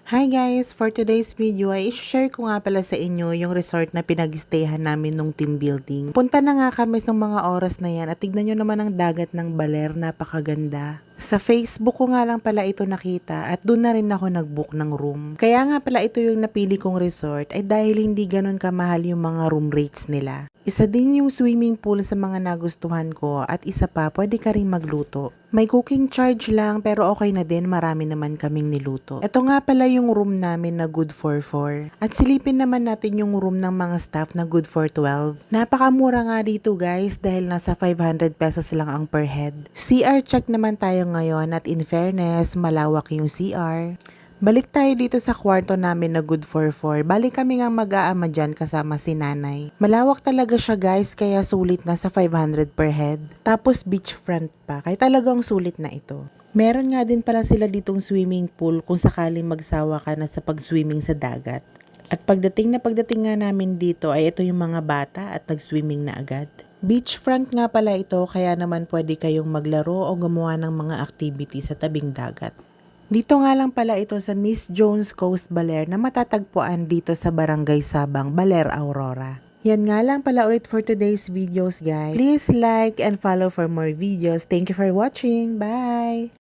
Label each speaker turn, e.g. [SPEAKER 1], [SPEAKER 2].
[SPEAKER 1] Hi guys! For today's video ay i-share ko nga pala sa inyo yung resort na pinag-stayhan namin nung team building. Punta na nga kami sa mga oras na yan at tignan nyo naman ang dagat ng Baler, napakaganda. Sa Facebook ko nga lang pala ito nakita at doon na rin ako nag-book ng room. Kaya nga pala ito yung napili kong resort ay dahil hindi ganun kamahal yung mga room rates nila. Isa din yung swimming pool sa mga nagustuhan ko at isa pa pwede ka rin magluto. May cooking charge lang pero okay na din, marami naman kaming niluto. Ito nga pala yung room namin na good for 4. At silipin naman natin yung room ng mga staff na good for 12. Napakamura nga dito guys dahil nasa 500 pesos lang ang per head. CR check naman tayo ngayon at in fairness malawak yung CR. Balik tayo dito sa kwarto namin na good for 4. Balik kami nga mag-aama dyan kasama si nanay. Malawak talaga siya guys kaya sulit na sa 500 per head. Tapos beachfront pa kaya talagang sulit na ito. Meron nga din pala sila ditong swimming pool kung sakaling magsawa ka na sa pag-swimming sa dagat. At pagdating nga namin dito ay ito yung mga bata at nag-swimming na agad. Beachfront nga pala ito kaya naman pwede kayong maglaro o gumawa ng mga activity sa tabing dagat. Dito nga lang pala ito sa Miss Jones Coast Baler na matatagpuan dito sa Barangay Sabang, Baler, Aurora. Yan nga lang pala ulit for today's videos guys. Please like and follow for more videos. Thank you for watching. Bye!